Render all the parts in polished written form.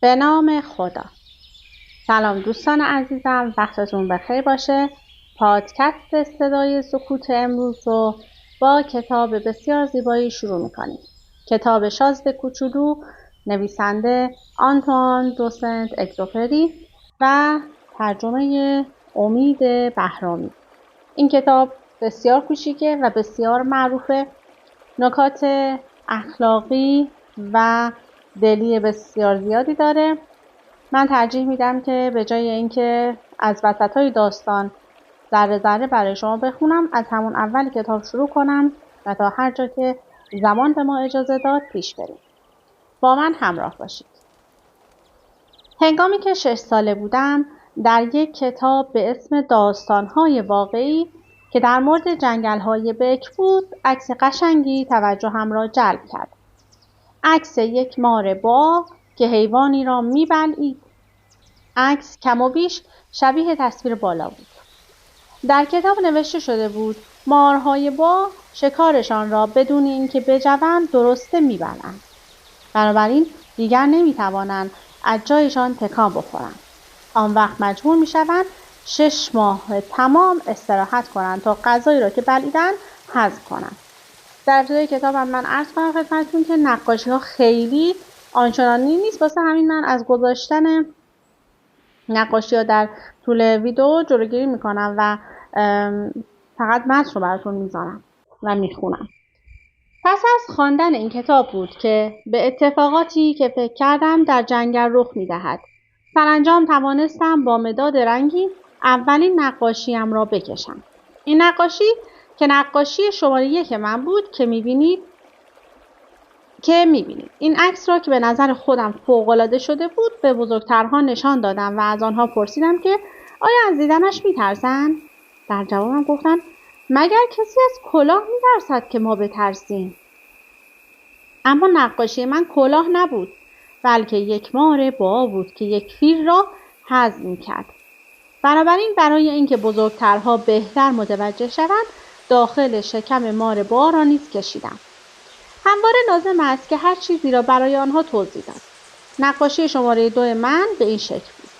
به نام خدا. سلام دوستان عزیزم، وقتتون بخیر باشه. پادکست صدای سکوت امروز رو با کتاب بسیار زیبایی شروع میکنیم. کتاب شازده کوچولو، نویسنده آنتوان دو سنت اگزوپری و ترجمه امید بهرامی. این کتاب بسیار کوچیکه و بسیار معروفه. نکات اخلاقی و دلی بسیار زیادی داره. من ترجیح میدم که به جای اینکه از وسطای داستان ذره ذره برای شما بخونم، از همون اول کتاب شروع کنم و تا هر جا که زمان به ما اجازه داد پیش بریم. با من همراه باشید. هنگامی که 6 ساله بودم، در یک کتاب به اسم داستان‌های واقعی که در مورد جنگل‌های بکر بود، عکس قشنگی توجهم را جلب کرد. عکس یک مار باغ که حیوانی را می‌بلعید. عکس کم و بیش شبیه تصویر بالا بود. در کتاب نوشته شده بود مارهای باغ شکارشان را بدون اینکه بجوند درسته می‌بلعند. بنابراین دیگر نمی‌توانند از جایشان تکان بخورند. آن وقت مجبور می‌شوند 6 ماه تمام استراحت کنند تا غذایی را که بلعیدند هضم کنند. در ابتدای کتابم من عرض کنم خدمتتون که نقاشی‌ها خیلی آنچنانی نیست، واسه همین من از گذاشتن نقاشی‌ها در طول ویدیو جلوگیری میکنم و فقط متن رو براتون میذارم و میخونم. پس از خواندن این کتاب بود که به اتفاقاتی که فکر کردم در جنگل رخ میدهد سرانجام توانستم با مداد رنگی اولین نقاشیم را بکشم. این نقاشی که نقاشی شماره 1 من بود که میبینید. این عکس را که به نظر خودم فوق‌العاده شده بود به بزرگترها نشان دادم و از آنها پرسیدم که آیا از دیدنش میترسن؟ در جوابم گفتن مگر کسی از کلاه میترسد که ما بترسیم؟ اما نقاشی من کلاه نبود، بلکه یک مار باغ بود که یک فیل را هضم می‌کرد. بنابراین برای اینکه بزرگترها بهتر متوجه شوند داخل شکم مار باغ را نیز کشیدم. همواره لازم است که هر چیزی را برای آنها توضیح داد. نقاشی شماره 2 من به این شکل بود.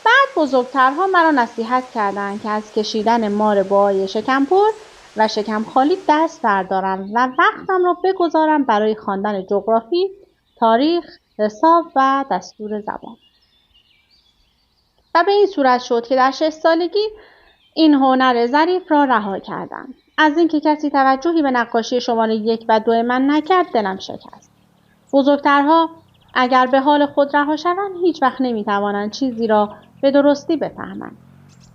بعد بزرگترها مرا نصیحت کردند که از کشیدن مار باغ شکم پر و شکم خالی دست بردارم و وقتم را بگذارم برای خواندن جغرافی، تاریخ، حساب و دستور زبان. و به این صورت شد که در 6 سالگی این هنر ظریف را رها کردم. از اینکه کسی توجهی به نقاشی شماره 1 و 2 من نکرد دلم شکست. بزرگترها اگر به حال خود رها شوند هیچ وقت نمیتوانند چیزی را به درستی بفهمند.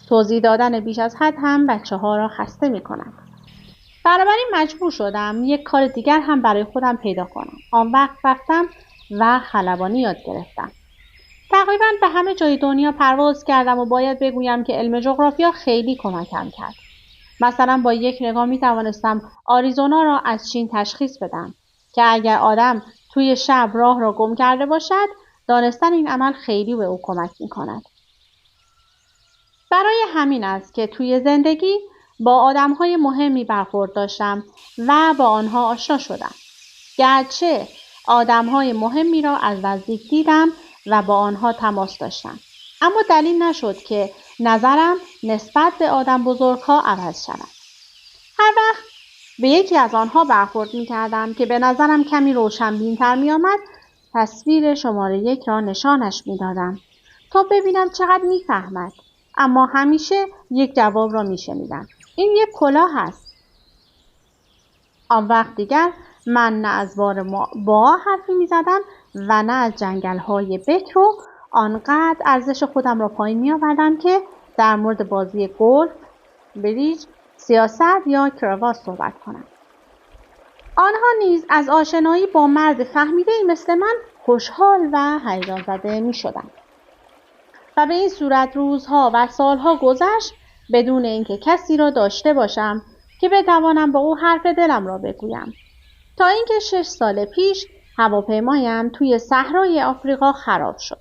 توضیح دادن بیش از حد هم بچه‌ها را خسته می‌کند. بنابراین مجبور شدم یک کار دیگر هم برای خودم پیدا کنم. آن وقت رفتم و خلبانی یاد گرفتم. تقریباً به همه جای دنیا پرواز کردم و باید بگویم که علم جغرافیا خیلی کمکم کرد. مثلا با یک نگاه می توانستم آریزونا را از چین تشخیص بدم که اگر آدم توی شب راه را گم کرده باشد دانستن این عمل خیلی به او کمک می کند. برای همین است که توی زندگی با آدم‌های مهمی برخورد داشتم و با آنها آشنا شدم. گرچه آدم‌های مهمی را از نزدیک دیدم و با آنها تماس داشتم، اما دلیل نشد که نظرم نسبت به آدم بزرگ‌ها عوض شود. هر وقت به یکی از آنها برخورد می‌کردم که به نظرم کمی روشن‌بین‌تر می‌آمد، تصویر شماره 1 را نشانش می‌دادم تا ببینم چقدر می‌فهمد. اما همیشه یک جواب را می‌شنیدم. این یک کلاه است. آن وقت دیگر من نه از بار باغ حرفی می‌زدم و نه از جنگل‌های بکر و آنقدر ارزش خودم را پایین می‌آوردم که در مورد بازی گلف، بریج، سیاست یا کراوات صحبت کنم. آنها نیز از آشنایی با مرد فهمیده‌ای مثل من خوشحال و هیجان زده می‌شدند. و به این صورت روزها و سالها گذشت بدون اینکه کسی را داشته باشم که بتوانم با او حرف دلم را بگویم. تا اینکه 6 سال پیش هواپیمایم توی صحرای آفریقا خراب شد.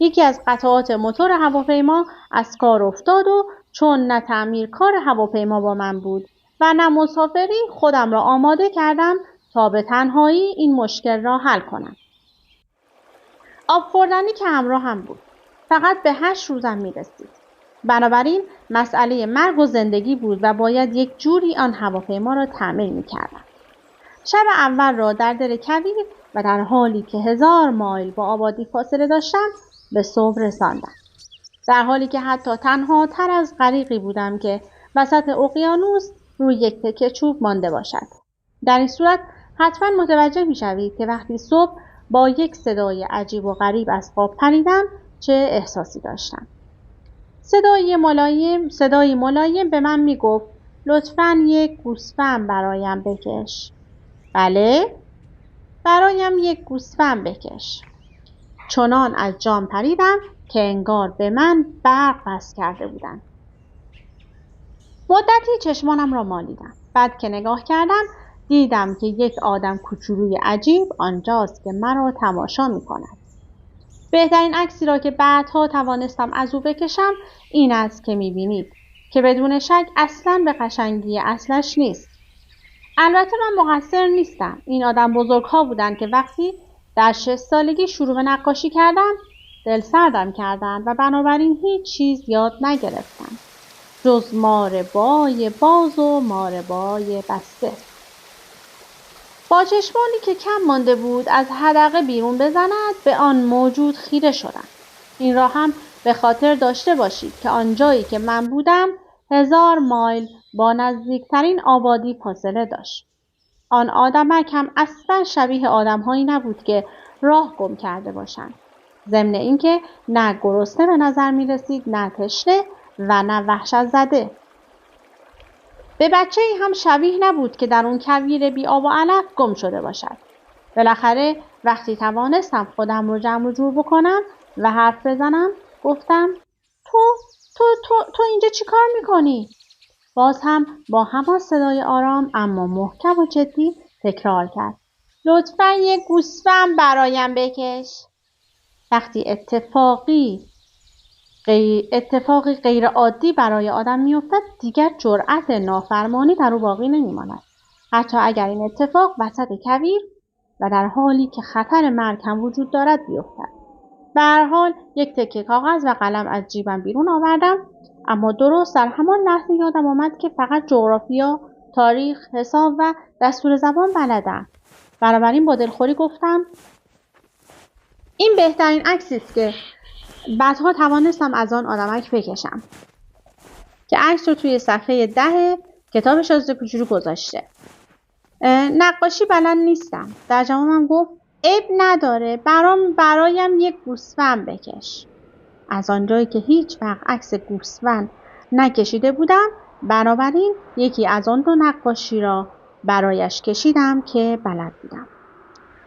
یکی از قطعات موتور هواپیما از کار افتاد و چون نه تعمیرکار هواپیما با من بود و نه مسافری خودم را آماده کردم تا به تنهایی این مشکل را حل کنم. آب خوردنی که همراه هم بود. فقط به 8 روزم میرسید. بنابراین مسئله مرگ و زندگی بود و باید یک جوری آن هواپیما را تعمیر میکردم. شب اول را در دل کویر و در حالی که 1000 مایل با آبادی فاصله داشتم به صبح رساندم. در حالی که حتی تنها تر از غریقی بودم که وسط اقیانوس روی یک تکه چوب مانده باشد. در این صورت حتما متوجه میشوید که وقتی صبح با یک صدای عجیب و غریب از خواب پریدم چه احساسی داشتم. صدای ملایم به من میگفت لطفاً یک گوسفند برایم بکش. بله، برایم یک گوسفند بکش. چنان از جام پریدم که انگار به من برق وصل کرده بودند. مدتی چشمانم را مالیدم. بعد که نگاه کردم دیدم که یک آدم کوچولوی عجیب آنجاست که مرا تماشا می کند. بهترین عکسی را که بعدها توانستم از او بکشم این است که می بینید که بدون شک اصلاً به قشنگی اصلش نیست. البته من مقصر نیستم. این آدم بزرگها بودند که وقتی در 6 سالگی شروع به نقاشی کردم دل سردم کردند و بنابراین هیچ چیز یاد نگرفتم جز ماربای باز و ماربای بسته. با چشمانی که کم مانده بود از حدقه بیرون بزند به آن موجود خیره شدم. این را هم به خاطر داشته باشید که آنجایی که من بودم 1000 مایل با نزدیکترین آبادی فاصله داشت. آن آدمک هم اصلا شبیه آدم‌هایی نبود که راه گم کرده باشند. ضمن اینکه نه گرسنه به نظر می رسید، نه تشنه و نه وحشت زده. به بچه‌ای هم شبیه نبود که در اون کویر بی آب و علف گم شده باشد. بالاخره وقتی توانستم خودم رو جمع و جور بکنم و حرف بزنم گفتم تو اینجا چی کار میکنی؟ باز هم با همان صدای آرام اما محکم و جدی تکرار کرد. لطفاً یک گوسفند برایم بکش. وقتی اتفاقی غیر عادی برای آدم میافتد دیگر جرأت نافرمانی در او باقی نمیماند. حتی اگر این اتفاق وسط کویر و در حالی که خطر مرگ هم وجود دارد بیفتد. به هر حال یک تکه کاغذ و قلم از جیبم بیرون آوردم، اما درست در همان لحظه یادم آمد که فقط جغرافیا، تاریخ، حساب و دستور زبان بلدم. بنابراین با دلخوری گفتم این بهترین عکسی است که بعدها توانستم از آن آدمک بکشم که عکس رو توی صفحه 10 کتاب شازده کوچولو گذاشته. نقاشی بلد نیستم. در جوابم گفت عیب نداره، برایم یک گوسفند بکش. از آنجایی که هیچ وقت عکس گوسفند نکشیده بودم بنابراین یکی از آن 2 نقاشی را برایش کشیدم که بلد بودم.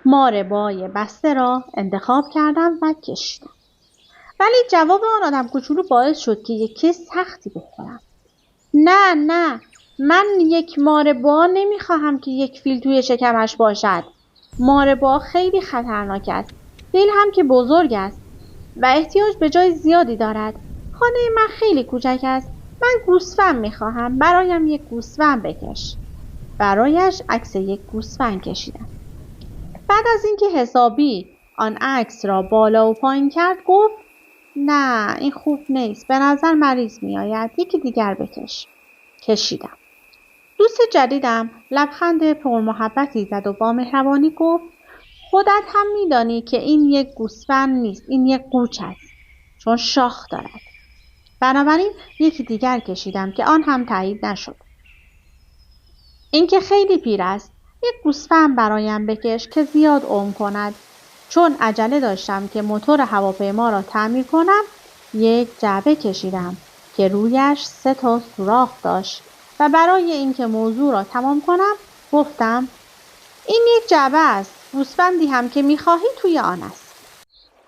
ماربای بسته را انتخاب کردم و کشیدم. ولی جواب آن آدم کوچولو باعث شد که یک کیس سختی بخورم. نه من یک ماربا نمیخواهم که یک فیل توی شکمش باشد. ماربا خیلی خطرناک است. فیل هم که بزرگ است و احتیاج به جای زیادی دارد. خانه من خیلی کوچک است. من گوسفند میخواهم. برایم یک گوسفند بکش. برایش عکس یک گوسفند کشیدم. بعد از اینکه حسابی آن عکس را بالا و پایین کرد گفت نه این خوب نیست. به نظر مریض میآید. یکی دیگر بکش. کشیدم. دوست جدیدم لبخند پرمحبتی زد و با مهربانی گفت خودت هم میدانی که این یک گوسفند نیست، این یک قوچ است چون شاخ دارد. بنابراین یکی دیگر کشیدم که آن هم تایید نشد. این که خیلی پیر است. یک گوسفند برایم بکش که زیاد عمر کند. چون عجله داشتم که موتور هواپیما را تعمیر کنم یک جعبه کشیدم که رویش 3 سوراخ داشت و برای اینکه موضوع را تمام کنم گفتم این یک جعبه است. گوسفندی هم که می‌خواهی توی آن است.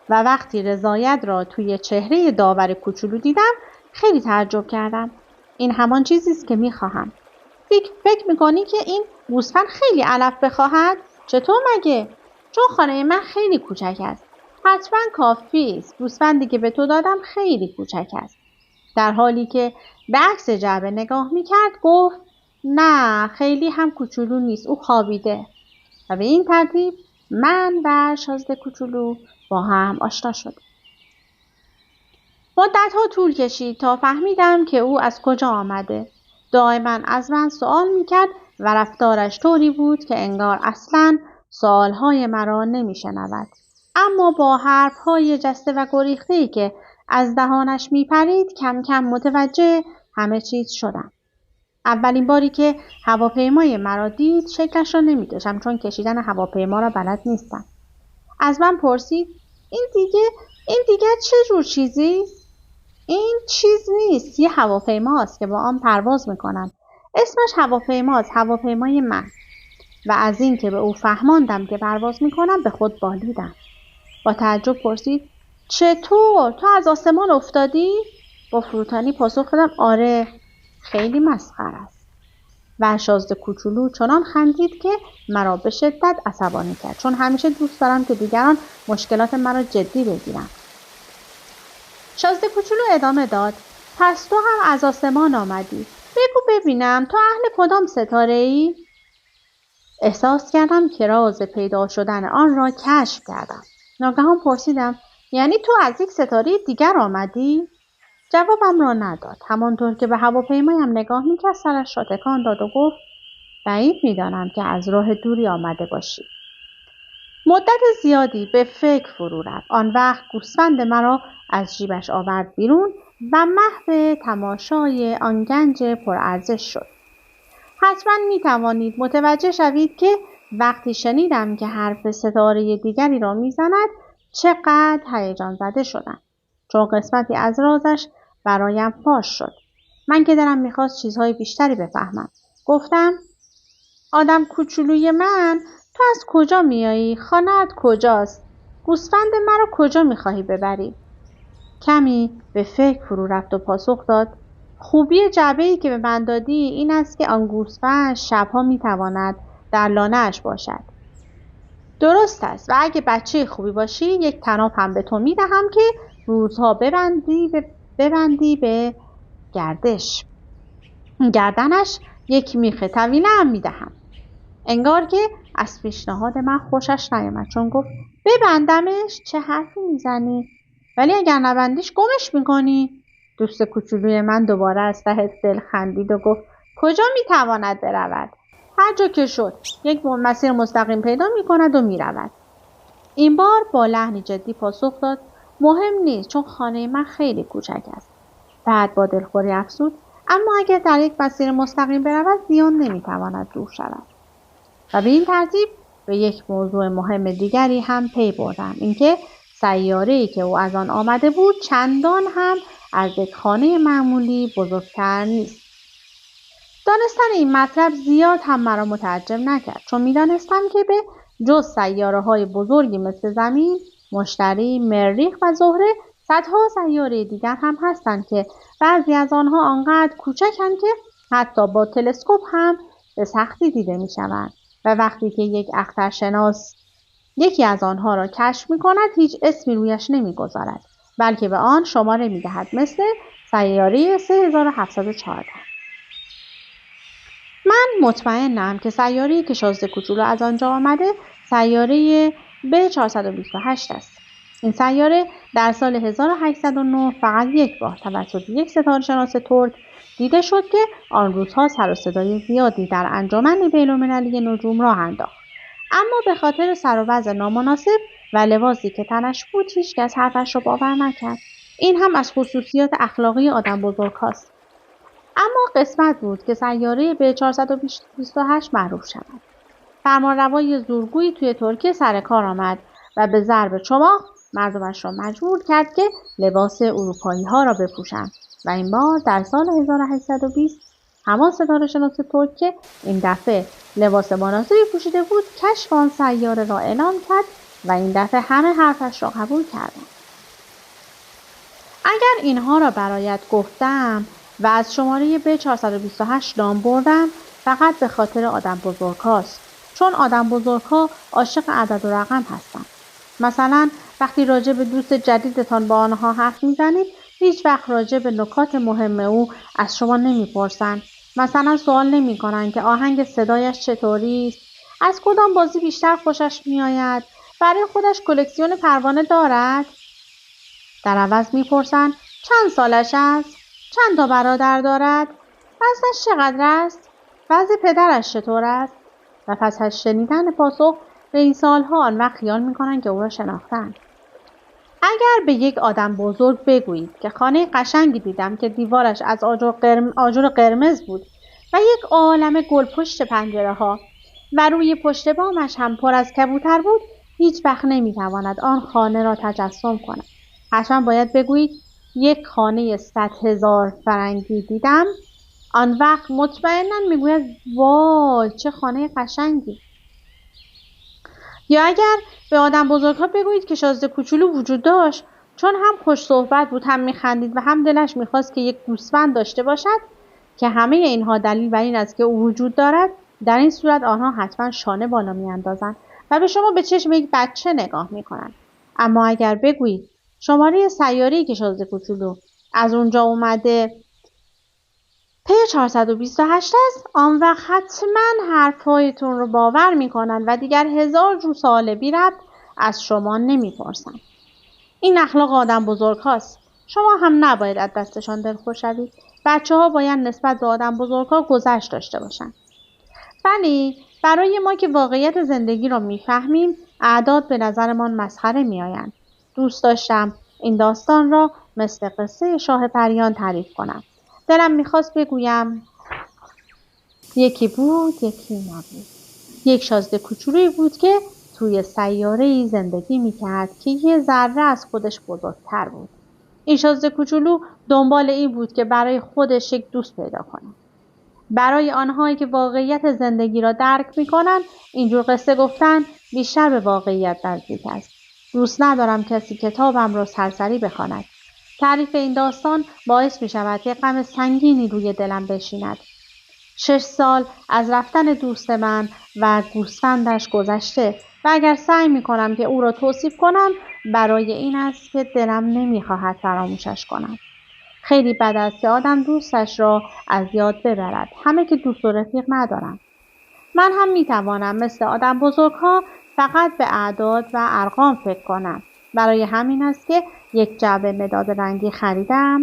و وقتی رضایت را توی چهره داور کوچولو دیدم خیلی تعجب کردم. این همان چیزی است که می‌خواهم. فکر می‌کنی که این گوسفند خیلی علف بخواهد؟ چطور مگه؟ چون خانه من خیلی کوچک است. حتما کافی است. گوسفندی که به تو دادم خیلی کوچک است. در حالی که به عکس جعبه نگاه می‌کرد گفت نه خیلی هم کوچولو نیست. او خوابیده. و به این ترتیب من و شازده کوچولو با هم آشنا شدیم. مدت‌ها طول کشید تا فهمیدم که او از کجا آمده. دائما از من سؤال می‌کرد و رفتارش طوری بود که انگار اصلاً سؤال‌های مرا نمی‌شنود. اما با حرف‌های جسته و گریخته‌ای که از دهانش می‌پرید کم کم متوجه همه چیز شدم. اولین باری که هواپیمای مرا دید شکلش را نمی‌کشم چون کشیدن هواپیما را بلد نیستم. از من پرسید این دیگه چه جور چیزی؟ این چیز نیست، یه هواپیماست که با آن پرواز میکنم. اسمش هواپیماست، هواپیمای من. و از این که به او فهماندم که پرواز میکنم به خود بالیدم. با تعجب پرسید چطور؟ تو از آسمان افتادی؟ با فروتنی پاسخ دادم آره، خیلی مسخره است. و شازده کوچولو چنان خندید که مرا به شدت عصبانی کرد چون همیشه دوست دارم که دیگران مشکلات مرا جدی بگیرن. شازده کوچولو ادامه داد پس تو هم از آسمان آمدی. بگو ببینم تو اهل کدام ستاره ای؟ احساس کردم که راز پیدا شدن آن را کشف کردم. ناگهان پرسیدم یعنی تو از یک ستاره دیگر آمدی؟ جوابم را نداد. همانطور که به هواپیمایم نگاه میکرد سرش را تکان داد و گفت بعید میدانم که از راه دوری آمده باشی. مدت زیادی به فکر فرو رفت. آن وقت گوسفند مرا از جیبش آورد بیرون و محو تماشای آن گنج پرارزش شد. حتما می توانید متوجه شوید که وقتی شنیدم که حرف ستاره دیگری را می زند چقدر هیجان زده شدم چون قسمتی از رازش برایم فاش شد. من که دلم میخواست چیزهای بیشتری بفهمم گفتم آدم کوچولوی من تو از کجا میایی؟ خانه‌ات کجاست؟ گوسفند مرا کجا میخواهی ببری؟ کمی به فکر فرو رفت و پاسخ داد خوبی جعبه‌ای که به من دادی این است که آن گوسفند شبها میتواند در لانه‌اش باشد. درست است و اگه بچه خوبی باشی یک طناب هم به تو میدهم که روزها ببندی به گردنش یک میخ طویله هم میدهم. انگار که از پیشنهاد من خوشش نیامد چون گفت ببندمش؟ چه حرفی میزنی؟ ولی اگر نبندیش گمش میکنی؟ دوست کوچولوی من دوباره از ته دل خندید و گفت کجا میتواند برود؟ هر جا که شد یک مسیر مستقیم پیدا میکند و میرود. این بار با لحنی جدی پاسخ داد مهم نیست چون خانه من خیلی کوچک است. بعد با دلخوری افزود اما اگر در یک مسیر مستقیم برود زیان نمیتواند دور شود. و به این ترتیب به یک موضوع مهم دیگری هم پی بردم، اینکه سیاره‌ای که او از آن آمده بود چندان هم از یک خانه معمولی بزرگتر نیست. دانستن این مطلب زیاد هم مرا متعجب نکرد چون می‌دانستم که به جز سیاره‌های بزرگی مثل زمین، مشتری، مریخ و زهره صدها سیاره دیگر هم هستند که بعضی از آنها آنقدر کوچکند که حتی با تلسکوپ هم به سختی دیده می‌شوند. و وقتی که یک اخترشناس یکی از آنها را کشف می‌کند هیچ اسمی رویش نمی‌گذارد بلکه به آن شماره می‌دهد مثل سیاره 3714. من مطمئنم که سیاره‌ای که شازده کوچولو از آنجا آمده سیاره B428 است. این سیاره در سال 1809 فقط یک بار توسط یک ستاره‌شناس ترک دیده شد که آن روزها سر و صدای زیادی در انجمن بین‌المللی نجوم راه انداخت. اما به خاطر سر و وضع نامناسب و لباسی که تنش بود هیچکس حرفش را باور نکرد. این هم از خصوصیات اخلاقی آدم بزرگ هاست. اما قسمت بود که سیاره به 428 معروف شود. فرمانروای زورگویی توی ترکیه سر کار آمد و به ضرب چماق مردمش را مجبور کرد که لباس اروپایی ها را بپوشند و این بار در سال 1820 همان ستاره‌شناس ترک که این دفعه لباس مناسبی پوشیده بود کشف آن سیاره را اعلام کرد و این دفعه همه حرفش را قبول کردند. اگر اینها را برایت گفتم و از شماره B428 نام بردم فقط به خاطر آدم بزرگ هاست چون آدم بزرگ ها عاشق عدد و رقم هستند. مثلا وقتی راجع به دوست جدیدتان با آنها حرف میزنید هیچ وقت راجع به نکات مهم او از شما نمیپرسند. مثلا سوال نمی کنند که آهنگ صدایش چطوری است، از کدام بازی بیشتر خوشش میآید برای خودش کلکسیون پروانه دارد؟ در عوض میپرسند چند سالش است؟ چند تا برادر دارد؟ وزنش چقدر است؟ وضع پدرش چطور است؟ و پس از شنیدن پاسخ به این سالها آن وقت خیال میکنند که او را شناختند. اگر به یک آدم بزرگ بگویید که خانه قشنگی دیدم که دیوارش از آجر قرمز بود و یک عالمه گل پشت پنجره ها و روی پشت بامش هم پر از کبوتر بود، هیچ وقت نمیتواند آن خانه را تجسم کند. حتما باید بگویید یک خانه 100,000 فرنگی دیدم. آن وقت مطمئنا میگوید وای چه خانه قشنگی. یا اگر به آدم بزرگها بگویید که شازده کوچولو وجود داشت، چون هم خوش صحبت بود، هم میخندید و هم دلش میخواست که یک گوسفند داشته باشد که همه اینها دلیل بر این است که او وجود دارد، در این صورت آنها حتما شانه بالا میاندازند و به شما به چشم یک بچه نگاه میکنند. اما اگر بگویید شماره سیاره‌ای که شازده کوچولو از اونجا اومده پی 428 است، آن وقت حتما حرفهایتون رو باور میکنن و دیگر 1000 جو سوال بی ربط از شما نمیپرسن. این اخلاق آدم بزرگ هاست. شما هم نباید از دستشان دلخوش شوید. بچه ها باید نسبت به آدم بزرگ ها گذشت داشته باشن. ولی برای ما که واقعیت زندگی رو میفهمیم، اعداد به نظرمان مسخره میآیند. دوست داشتم این داستان را مثل قصه شاه پریان تعریف کنم. دلم میخواست بگویم یکی بود یکی نبود. یک شازده کوچولویی بود که توی سیاره‌ای زندگی میکرد که یه ذره از خودش بزرگتر بود. این شازده کوچولو دنبال این بود که برای خودش یک دوست پیدا کنه. برای آنهایی که واقعیت زندگی را درک میکنن، اینجور قصه گفتن بیشتر به واقعیت نزدیک است. دوست ندارم کسی کتابم را سرسری بخواند. تعریف این داستان باعث می شود که غم سنگینی روی دلم بشیند. 6 سال از رفتن دوست من و گوسفندش گذشته و اگر سعی می کنم که او را توصیف کنم، برای این است که دلم نمی خواهد فراموشش کنم. خیلی بد است که آدم دوستش را از یاد ببرد. همه که دوست و رفیق ندارم. من هم می توانم مثل آدم بزرگها فقط به اعداد و ارقام فکر کنم. برای همین است که یک جعبه مداد رنگی خریدم.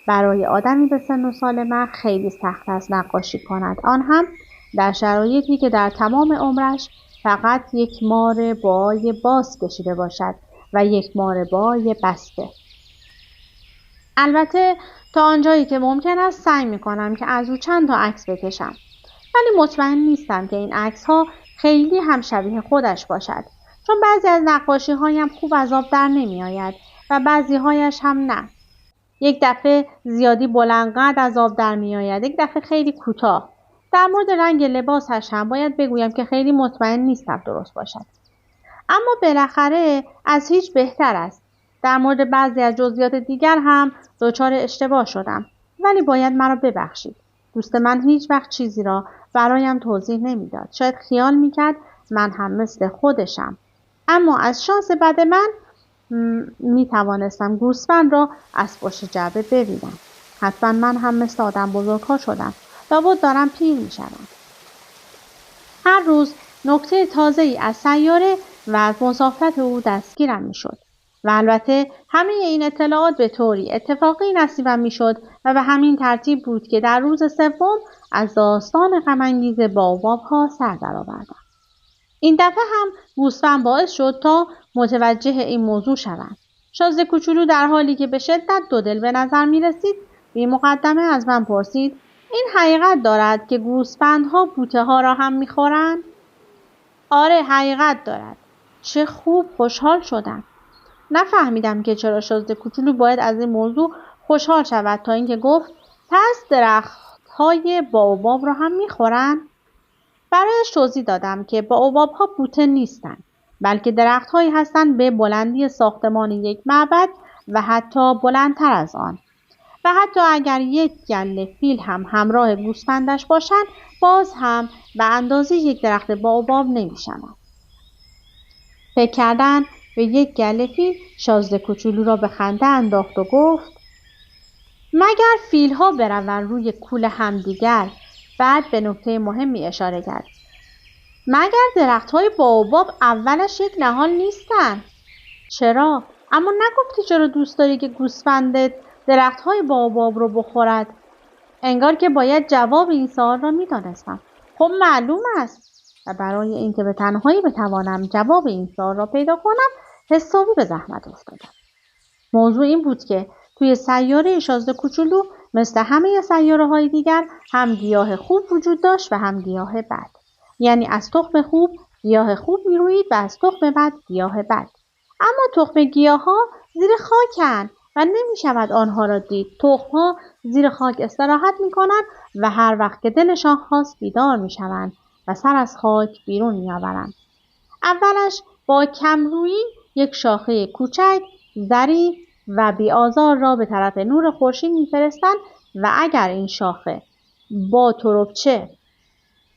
برای آدمی به سن و سال من خیلی سخت است نقاشی کند. آن هم در شرایطی که در تمام عمرش فقط یک مار بای باز کشیده باشد و یک مار بای بسته. البته تا آنجایی که ممکن است سعی می کنم که از او چند تا عکس بکشم. ولی مطمئن نیستم که این عکس‌ها خیلی هم شبیه خودش باشد. چون بعضی از نقاشی‌هایم خوب از آب در نمی‌آید و بعضی‌هایش هم نه. یک دفعه زیادی بلندقد از آب در می‌آید، یک دفعه خیلی کوتاه. در مورد رنگ لباسش هم باید بگویم که خیلی مطمئن نیستم درست باشد. اما بالاخره از هیچ بهتر است. در مورد بعضی از جزئیات دیگر هم دچار اشتباه شدم، ولی باید مرا ببخشید. دوست من هیچ وقت چیزی را برایم توضیح نمیداد. شاید خیال میکرد من هم مثل خودشم. اما از شانس بد من میتوانستم گوسفند را از پشت جعبه ببینم. حتما من هم مثل آدم بزرگها شدم. لابد دارم پیر میشدم. هر روز نکته تازه‌ای از سیاره و از مسافرت او دستگیرم میشد. و البته همه این اطلاعات به طوری اتفاقی نصیبم میشد و به همین ترتیب بود که در روز سوم از داستان غم‌انگیز باباب‌ها سر درآوردم. این دفعه هم گوسفند باعث شد تا متوجه این موضوع شوم. شازده کوچولو در حالی که به شدت دودل به نظر می رسید، بی مقدمه از من پرسید این حقیقت دارد که گوسفندها بوته ها را هم می خورند؟ آره حقیقت دارد. چه خوب، خوشحال شدم. نفهمیدم که چرا شازده کوچولو باید از این موضوع خوشحال شود تا اینکه گفت پس درخت‌های بائوباب را هم می‌خورند؟ برایش توضیح دادم که بائوباب‌ها بوته نیستند، بلکه درخت‌هایی هستند به بلندی ساختمان یک معبد و حتی بلندتر از آن. و حتی اگر یک گله فیل هم همراه گوسفندش باشند، باز هم به اندازه یک درخت بائوباب نمی‌شوند. فکر کردن به یک گله فیل شازده کوچولو را به خنده انداخت و گفت مگر فیل‌ها بروند روی کول همدیگر. بعد به نکته مهمی اشاره کرد. مگر درخت‌های بائوباب اولش یک نهال نیستن؟ چرا؟ اما نگفتی چرا دوست داری که گوسفندت درخت‌های بائوباب رو بخورد؟ انگار که باید جواب این سوال را می‌دانستم. خب معلوم است. و برای اینکه به تنهایی بتوانم جواب این سوال را پیدا کنم، حسابی به زحمت افتادم. موضوع این بود که توی سیاره شازده کوچولو مثل همه سیاره‌های دیگر هم گیاه خوب وجود داشت و هم گیاه بد. یعنی از تخم خوب گیاه خوب میروید و از تخم بد گیاه بد. اما تخم گیاه‌ها زیر خاکن و نمی‌شود آنها را دید. تخم‌ها زیر خاک استراحت می‌کنند و هر وقت که دلشان خواست بیدار می‌شوند و سر از خاک بیرون می‌آورند. اولش با کمرویی یک شاخه کوچک، ظریف و بی‌آزار را به طرف نور خورشید می‌فرستند و اگر این شاخه با تربچه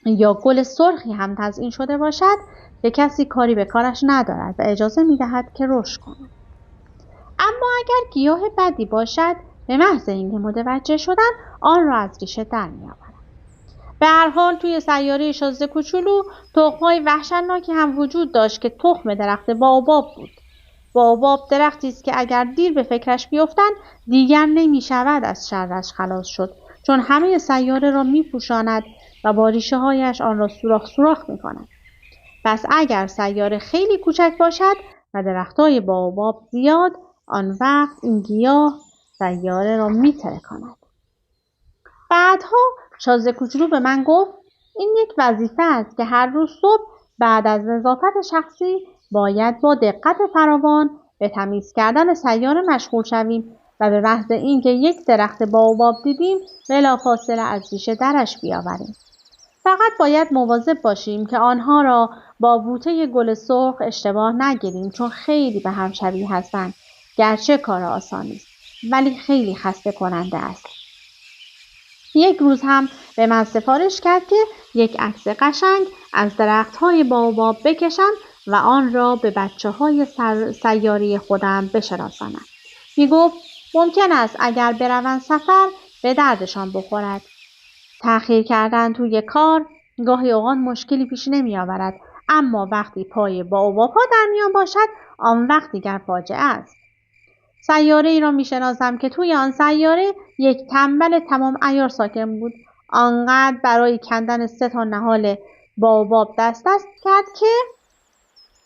یا گل سرخی هم تزیین شده باشد که کسی کاری به کارش ندارد و اجازه می‌دهد که رشد کند. اما اگر گیاه بدی باشد به محض اینکه متوجه شدن آن را از ریشه در می‌آورند. به هر حال توی سیاره شازده کوچولو تخم‌های وحشتناکی هم وجود داشت که تخم درخت بائوباب بود. بائوباب درختی است که اگر دیر به فکرش بیفتند دیگر نمی‌شود از شرش خلاص شد، چون همه سیاره را می‌پوشاند و با ریشه‌هایش آن را سوراخ سوراخ می‌کند. پس اگر سیاره خیلی کوچک باشد و درخت‌های بائوباب زیاد، آن وقت این گیاه سیاره را می‌ترکاند. بعدها شازده کوچولو به من گفت این یک وظیفه است که هر روز صبح بعد از نظافت شخصی باید با دقت فراوان به تمیز کردن سیاره مشغول شویم و به محض اینکه یک درخت بائوباب دیدیم بلافاصله از ریشه درش بیاوریم. فقط باید مواظب باشیم که آنها را با بوته گل سرخ اشتباه نگیریم، چون خیلی به هم شبیه هستند. گرچه کار آسانی است ولی خیلی خسته کننده است. یک روز هم به من سفارش کرد که یک عکس قشنگ از درخت‌های بائوباب بکشم و آن را به بچه‌های سیاره خودم بشناسانم. میگفت ممکن است اگر بروند سفر به دردشان بخورد. تأخیر کردن توی کار گاهی اوقات مشکلی پیش نمی آورد، اما وقتی پای بائوباب‌ها در میان باشد آن وقت دیگر فاجعه است. سیاره ای را می شناسم که توی آن سیاره یک تنبل تمام عیار ساکن بود. آنقدر برای کندن 3 نهال بائوباب دست کرد که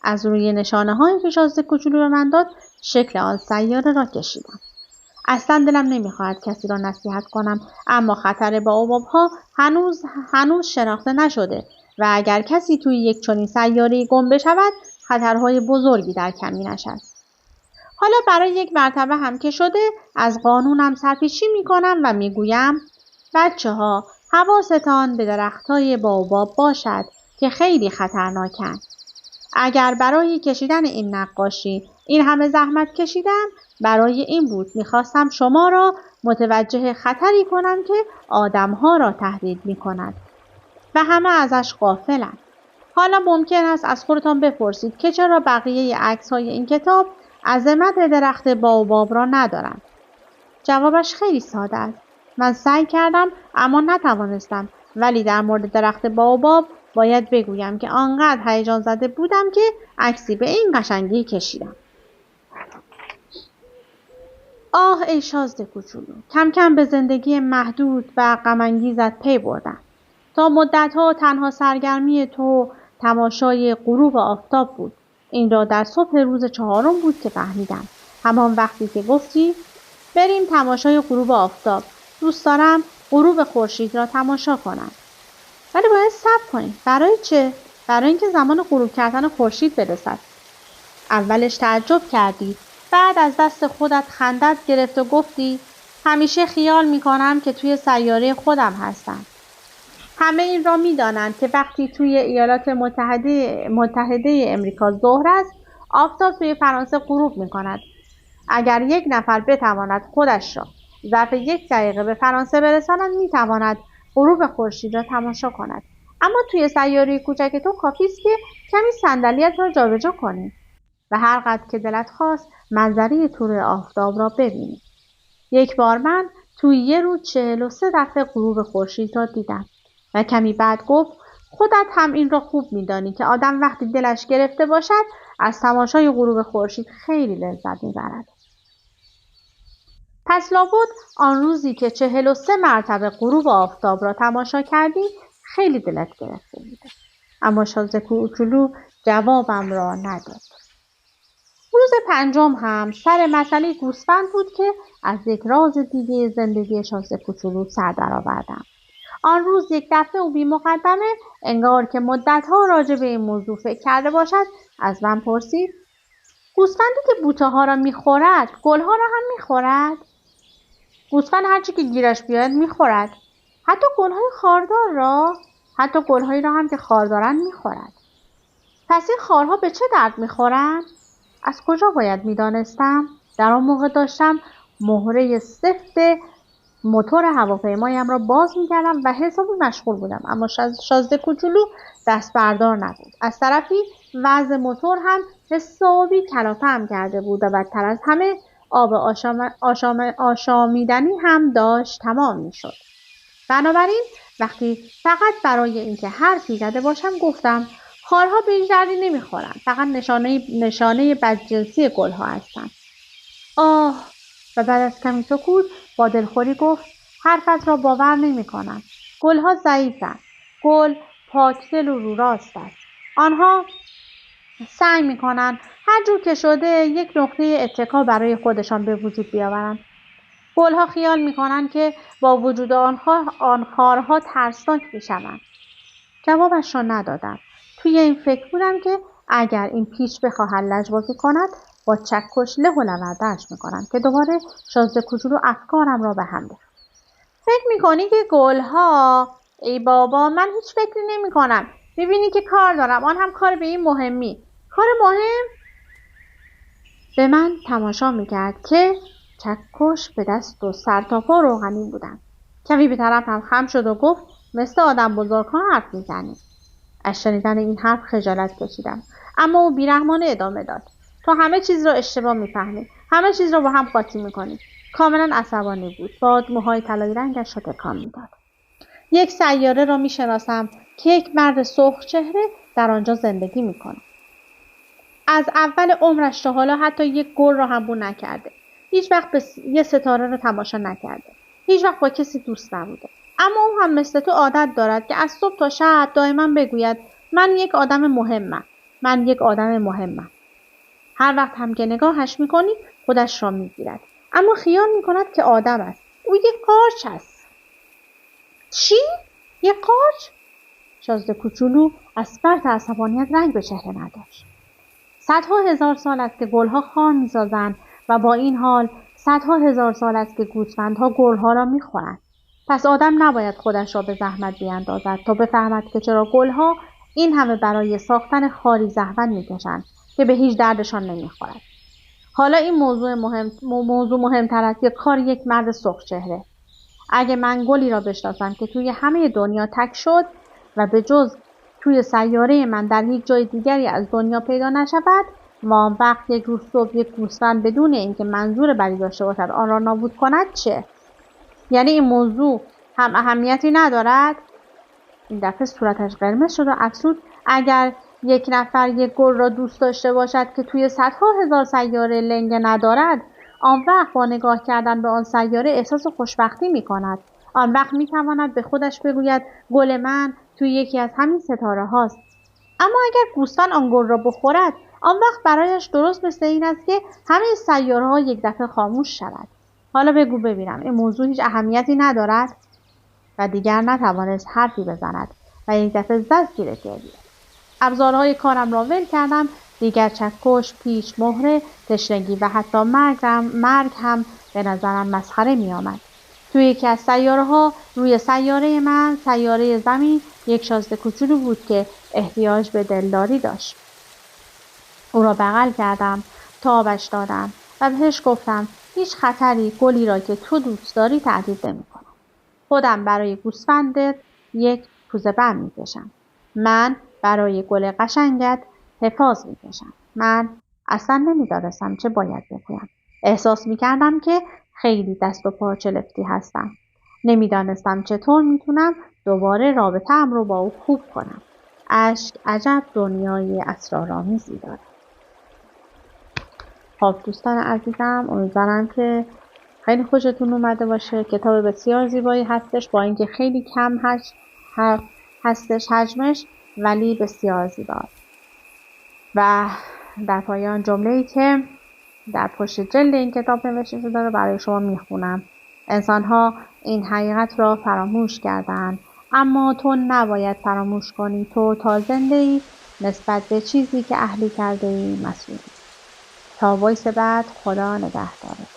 از روی نشانه های که شازده کوچولو به من داد شکل آن سیاره را کشیدم. اصلا دلم نمیخواهد کسی را نصیحت کنم، اما خطر بائوباب ها هنوز شناخته نشده و اگر کسی توی یک چنین سیاره‌ای گم بشود خطرهای بزرگی در کمینش است. حالا برای یک مرتبه هم که شده از قانونم سرپیچی میکنم و میگویم بچه‌ها حواستان به درختای بائوباب باشد که خیلی خطرناکند. اگر برای کشیدن این نقاشی این همه زحمت کشیدم برای این بود میخواستم شما را متوجه خطری کنم که آدمها را تهدید میکند و همه ازش غافلند. حالا ممکن است از خودتان بپرسید که چرا بقیه عکس‌های این کتاب عظمت درخت بائوباب را ندارند. جوابش خیلی ساده است. من سعی کردم اما نتوانستم، ولی در مورد درخت بائوباب باید بگویم که آنقدر هیجان زده بودم که عکسی به این قشنگی کشیدم. آه ای شازده کوچولو، کم کم به زندگی محدود و غم‌انگیزت پی بردم. تا مدت‌ها تنها سرگرمی تو تماشای غروب آفتاب بود. این را در صبح روز 4 بود که فهمیدم. همان وقتی که گفتی بریم تماشای غروب آفتاب. دوست دارم غروب خورشید را تماشا کنم. ولی باید صبر کنیم. برای چه؟ برای اینکه زمان غروب کردن خورشید برسد. اولش تعجب کردی، بعد از دست خودت خندت گرفت و گفتی همیشه خیال میکنم که توی سیاره خودم هستم. همه این را میدانند که وقتی توی ایالات متحده امریکا ظهر است، آفتاب توی فرانسه غروب میکند. اگر یک نفر بتواند خودش را ظرف 1 دقیقه به فرانسه برساند میتواند غروب خورشید را تماشا کند. اما توی سیاره کوچک تو کافی است که کمی صندلیت را جابجا کنی و هر قدر که دلت خواست منظره طلوع آفتاب را ببینی. یک بار من توی یه روز 43 دفعه غروب خورشید را دیدم و کمی بعد گفت خودت هم این را خوب می‌دانی که آدم وقتی دلش گرفته باشد از تماشای غروب خورشید خیلی لذت می‌برد. پس لابد آن روزی که 43 مرتبه غروب آفتاب را تماشا کردی خیلی دلت گرفته بوده. اما شازده کوچولو جوابم را نداد. روز پنجم هم سر مسئله گوسفند بود که از یک راز دیگه زندگی شازده کوچولو سر درآوردم. آن روز یک دفعه او بی مقدمه انگار که مدتها راجع به این موضوع فکر کرده باشد از من پرسید: گوسفندی که بوته ها را میخورد گلها را هم میخورد؟ گوسفند هرچی که گیرش بیاید میخورد، حتی گلهای خاردار را، حتی گلهایی را هم که خار دارند میخورد. پس این خارها به چه درد میخورند؟ از کجا باید میدانستم؟ در آن موقع داشتم مهره سفت موتور هواپیمایم را باز میکردم و حسابی مشغول بودم، اما شازده کوچولو دست بردار نبود. از طرفی وضع موتور هم حسابی کلافه‌ام کرده بود و بدتر از همه آب آشامیدنی هم داشت تمام میشد. بنابراین وقتی فقط برای اینکه حرفی زده باشم گفتم: خارها به هیچ دردی نمیخورند، فقط نشانه بدجنسی گلها هستند. آه. و بعد از کمی سکوت با دلخوری گفت: حرفت را باور نمی‌کنم. گلها ضعیفند. گل پاکدل و رو راست است. آنها سعی می‌کنند هر جور که شده یک نقطه اتکا برای خودشان به وجود بیاورند. گلها خیال می‌کنند که با وجود آن خارها ترسناک می‌شوند. جوابش را ندادم. توی این فکر بودم که اگر این پیچ بخواهد لجبازی کند با چکش له و لورده‌اش میکنم که دوباره شازده کوچولو افکارم را به هم ریخت. فکر میکنی که گلها؟ ای بابا، من هیچ فکری نمیکنم. میبینی که کار دارم، آن هم کار به این مهمی. کار مهم؟ به من تماشا میکرد که چکش به دست و سر تا پا روغنی بودم. کمی به طرفم خم شد و گفت: مثل آدم بزرگ‌ها حرف میزنی. از شنیدن این حرف خجالت کشیدم، اما او بیرحمانه ادامه داد: تو همه چیز را اشتباه میفهمی، همه چیز را با هم قاطی میکنی. کاملا عصبانی بود. باد موهای طلایی رنگش را تکان میداد. یک سیاره را میشناسم که یک مرد سرخ چهره در آنجا زندگی میکنه. از اول عمرش تا حالا حتی یک گل را هم بو نکرده. هیچ وقت یه ستاره را تماشا نکرده. هیچ وقت با کسی دوست نبوده. اما او هم مثل تو عادت دارد که از صبح تا شب دائما بگوید: من یک آدم مهمم. من یک آدم مهمم. هر وقت هم که نگاهش میکنی خودش را میگیرد. اما خیال میکند که آدم است. او یک قارچ است. چی؟ یک قارچ؟ شازده کوچولو از فرط عصبانیت رنگ به چهره نداشت. صدها هزار سال است که گلها خار میسازند و با این حال صدها هزار سال است که گوسفندها گلها را میخورند. پس آدم نباید خودش را به زحمت بیاندازد تا بفهمد که چرا گلها این همه برای ساختن خاری زحمت میکشند که به هیچ دردشان نمیخورد. حالا این موضوع مهمتر است یا کار یک مرد سرخ چهره. اگه من گلی را بشناسم که توی همه دنیا تک شد و به جز توی سیاره من در یک جای دیگری از دنیا پیدا نشود و آن وقت یک روز صبح یک گوسفند بدون اینکه منظور بدی داشته باشد آن را نابود کند، چه؟ یعنی این موضوع هم اهمیتی ندارد؟ این دفعه صورتش قرمز شد و افسود: اگر یک نفر یک گل را دوست داشته باشد که توی صدها هزار سیاره لنگه ندارد، آن وقت با نگاه کردن به آن سیاره احساس خوشبختی می کند. آن وقت می تواند به خودش بگوید: گل من توی یکی از همین ستاره هاست. اما اگر گوسفند آن گل را بخورد، آن وقت برایش درست مثل این است که همه سیاره ها یک دفعه خاموش شود. حالا بگو ببینم این موضوع هیچ اهمیتی ندارد؟ و دیگر نتوانست حرفی بزند و یک دفعه زد زیر گریه. ابزارهای کارم را ول کردم. دیگر چکش، پیچ، مهره، تشنگی و حتی مرگ هم به نظرم مسخره می آمد. توی یکی از سیاره‌ها روی سیاره من، سیاره زمین، یک شازده کوچولو بود که احتیاج به دلداری داشت. او را بغل کردم، تابش دادم و بهش گفتم: هیچ خطری گلی را که تو دوست داری تهدید نمی‌کند. خودم برای گوسفندت یک کوزه بر می‌کشم. من برای گل قشنگت حفاظ می‌کشم. من اصلا نمی‌دانستم چه باید بگویم. احساس می‌کردم که خیلی دست و پا چلفتی هستم. نمی‌دانستم چطور می‌تونم دوباره رابطه‌ام رو با او خوب کنم. اشک عجب دنیای اسرارآمیزی داره. خب دوستان عزیزم، امیدوارم که خیلی خوشتون اومده باشه. کتاب بسیار زیبایی هستش، با اینکه خیلی کم هستش حجمش، ولی بسیار زیباست. و در پایان جمله‌ای که در پشت جلد این کتاب نوشته شده رو برای شما میخونم. انسان‌ها این حقیقت را فراموش کردند، اما تو نباید فراموش کنی. تو تا زنده‌ای نسبت به چیزی که اهلی کرده ای مسئولی. تا وایس بعد، خدا نگهدارت.